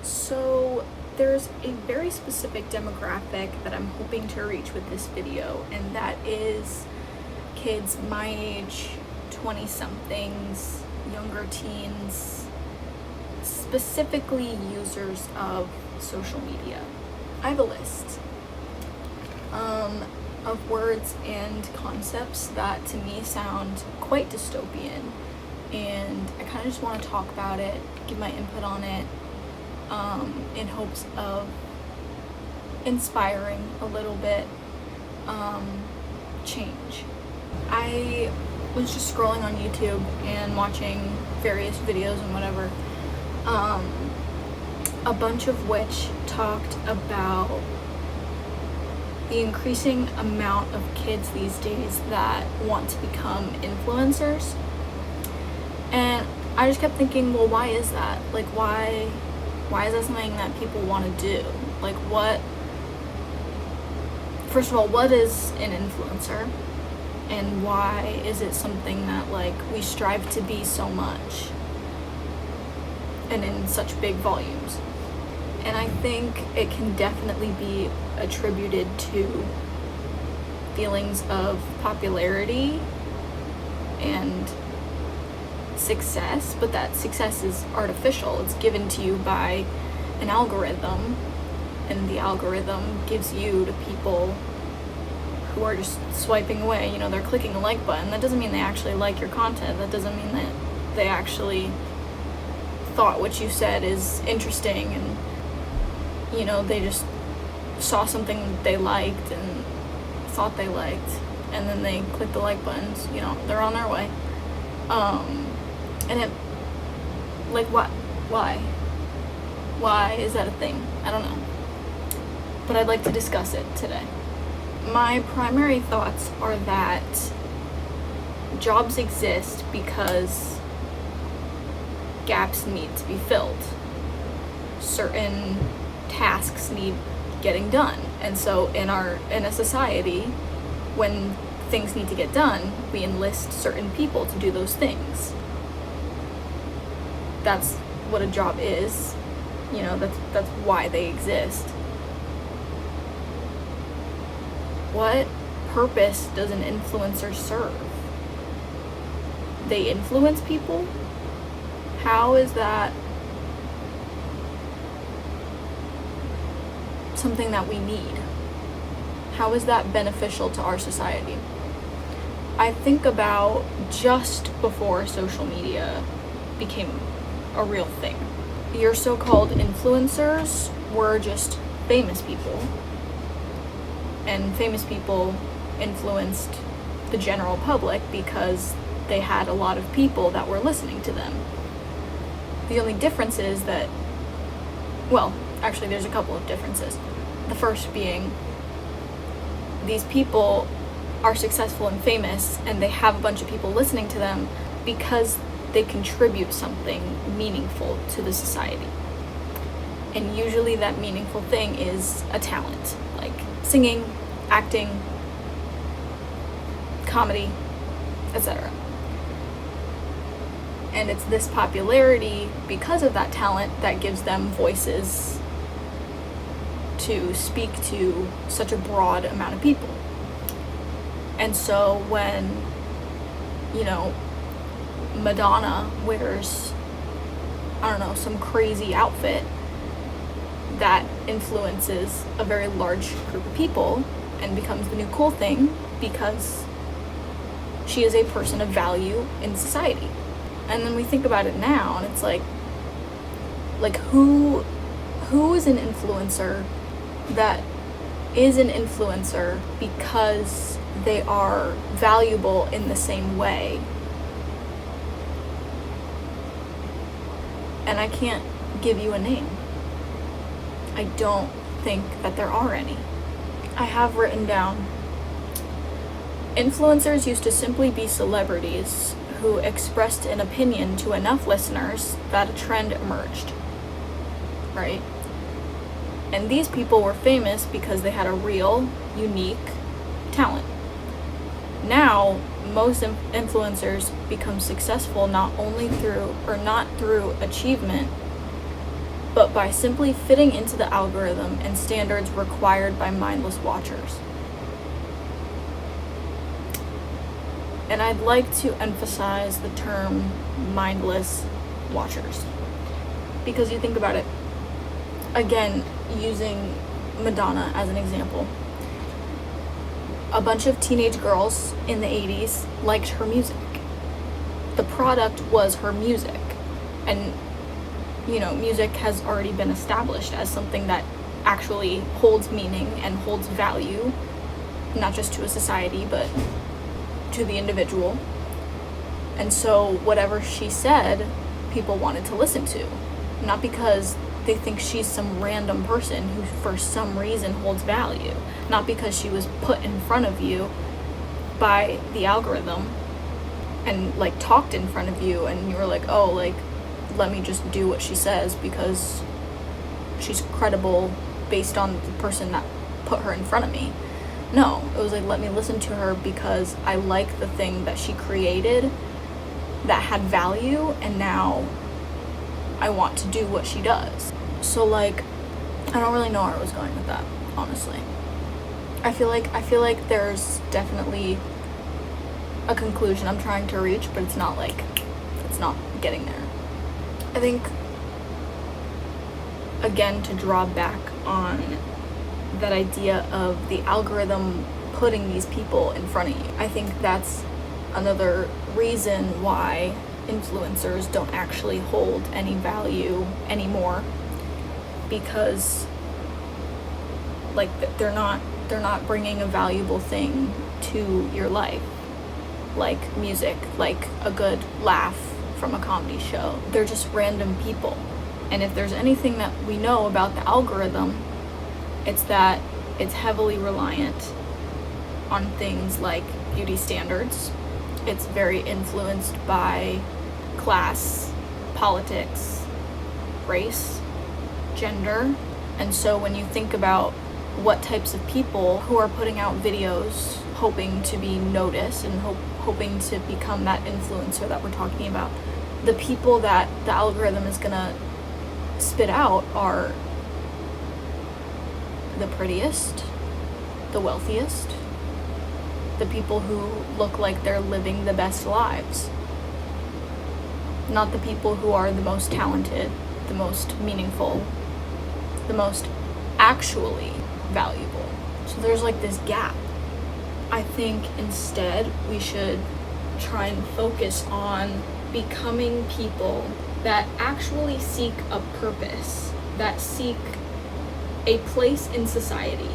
So there's a very specific demographic that I'm hoping to reach with this video, and that is kids my age, 20-somethings, younger teens, specifically users of social media. I have a list of words and concepts that to me sound quite dystopian, and I kind of just want to talk about it, give my input on it, in hopes of inspiring a little bit change. I was just scrolling on YouTube and watching various videos and whatever, a bunch of which talked about the increasing amount of kids these days that want to become influencers. And I just kept thinking, well, why is that? Like, why is that something that people want to do? Like, first of all, what is an influencer? And why is it something that, like, we strive to be so much and in such big volumes? And I think it can definitely be attributed to feelings of popularity and success, but that success is artificial. It's given to you by an algorithm, and the algorithm gives you to people who are just swiping away. You know, they're clicking a like button. That doesn't mean they actually like your content. That doesn't mean that they actually thought what you said is interesting, and you know, they just saw something they liked and thought they liked, and then they click the like buttons. You know, they're on their way. And it, like, why is that a thing? I don't know, but I'd like to discuss it today. My primary thoughts are that jobs exist because gaps need to be filled. Certain tasks need getting done, and so in a society, when things need to get done, we enlist certain people to do those things. That's what a job is. You know, that's why they exist. What purpose does an influencer serve? They influence people? How is that something that we need? How is that beneficial to our society? I think about just before social media became a real thing. Your so-called influencers were just famous people, and famous people influenced the general public because they had a lot of people that were listening to them. The only difference is that, well, actually there's a couple of differences. The first being, these people are successful and famous, and they have a bunch of people listening to them because they contribute something meaningful to the society. And usually that meaningful thing is a talent, like singing, acting, comedy, etc. And it's this popularity because of that talent that gives them voices to speak to such a broad amount of people. And so when, you know, Madonna wears, I don't know, some crazy outfit that influences a very large group of people and becomes the new cool thing because she is a person of value in society. And then we think about it now, and it's like who is an influencer that is an influencer because they are valuable in the same way? And I can't give you a name. I don't think that there are any. I have written down, influencers used to simply be celebrities who expressed an opinion to enough listeners that a trend emerged, right? And these people were famous because they had a real, unique talent. Now, most influencers become successful not through achievement, but by simply fitting into the algorithm and standards required by mindless watchers. And I'd like to emphasize the term mindless watchers, because you think about it, again, using Madonna as an example. A bunch of teenage girls in the 80s liked her music. The product was her music. And, music has already been established as something that actually holds meaning and holds value, not just to a society, but to the individual. And so whatever she said, people wanted to listen to. Not because they think she's some random person who for some reason holds value. Not because she was put in front of you by the algorithm and talked in front of you and you were like, oh, let me just do what she says because she's credible based on the person that put her in front of me. No, it was let me listen to her because I like the thing that she created that had value, and now I want to do what she does. So I don't really know where I was going with that, honestly. I feel like there's definitely a conclusion I'm trying to reach, but it's not getting there. I think, again, to draw back on that idea of the algorithm putting these people in front of you, I think that's another reason why influencers don't actually hold any value anymore, because they're not bringing a valuable thing to your life, like music, like a good laugh from a comedy show. They're just random people. And if there's anything that we know about the algorithm, it's that it's heavily reliant on things like beauty standards. It's very influenced by class, politics, race, gender. And so when you think about what types of people who are putting out videos hoping to be noticed and hoping to become that influencer that we're talking about, the people that the algorithm is gonna spit out are the prettiest, the wealthiest, the people who look like they're living the best lives. Not the people who are the most talented, the most meaningful, the most actually valuable. So there's this gap. I think instead we should try and focus on becoming people that actually seek a purpose, that seek a place in society,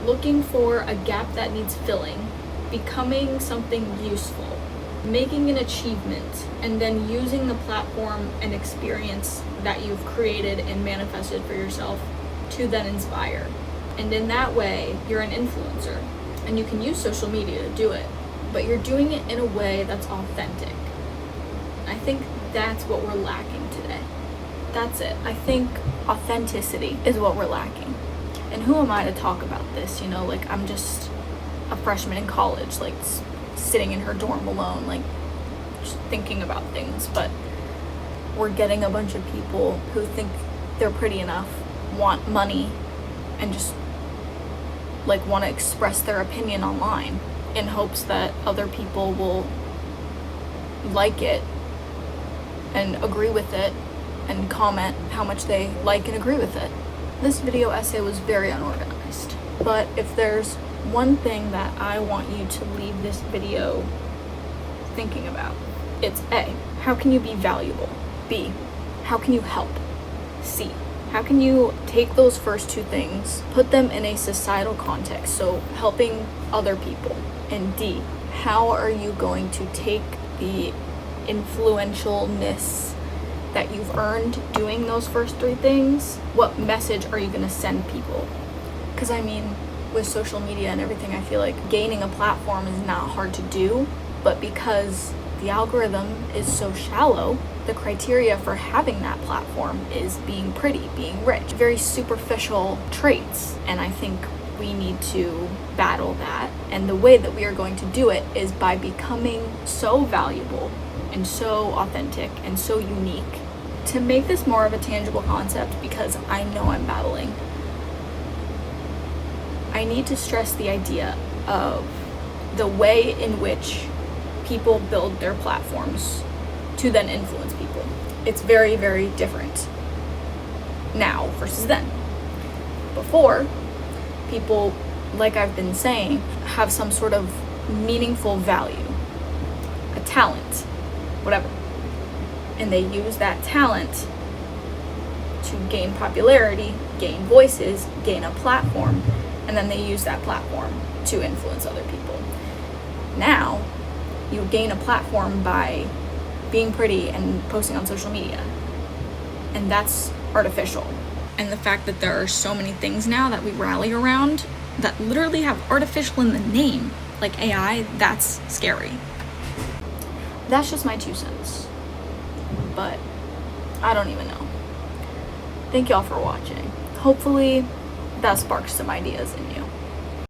looking for a gap that needs filling, becoming something useful, making an achievement, and then using the platform and experience that you've created and manifested for yourself to then inspire. And in that way, you're an influencer, and you can use social media to do it, but you're doing it in a way that's authentic. I think that's what we're lacking today. That's it. I think authenticity is what we're lacking. And who am I to talk about this? I'm just a freshman in college, sitting in her dorm alone, just thinking about things. But we're getting a bunch of people who think they're pretty enough, want money, and just want to express their opinion online in hopes that other people will like it and agree with it and comment how much they like and agree with it. This video essay was very unorganized, but if there's one thing that I want you to leave this video thinking about, it's A, how can you be valuable? B, how can you help? C, how can you take those first two things, put them in a societal context, so helping other people? And D, how are you going to take the influentialness that you've earned doing those first three things? What message are you going to send people? Because with social media and everything, I feel like gaining a platform is not hard to do, but because the algorithm is so shallow, the criteria for having that platform is being pretty, being rich, very superficial traits. And I think we need to battle that. And the way that we are going to do it is by becoming so valuable and so authentic and so unique to make this more of a tangible concept, because I know I'm babbling, I need to stress the idea of the way in which people build their platforms to then influence people. It's very, very different now versus then. Before, people, like I've been saying, have some sort of meaningful value, a talent, whatever. And they use that talent to gain popularity, gain voices, gain a platform, and then they use that platform to influence other people. Now, you gain a platform by being pretty and posting on social media. And that's artificial. And the fact that there are so many things now that we rally around that literally have artificial in the name, like AI, that's scary. That's just my 2 cents. But I don't even know. Thank y'all for watching. Hopefully that sparks some ideas in you.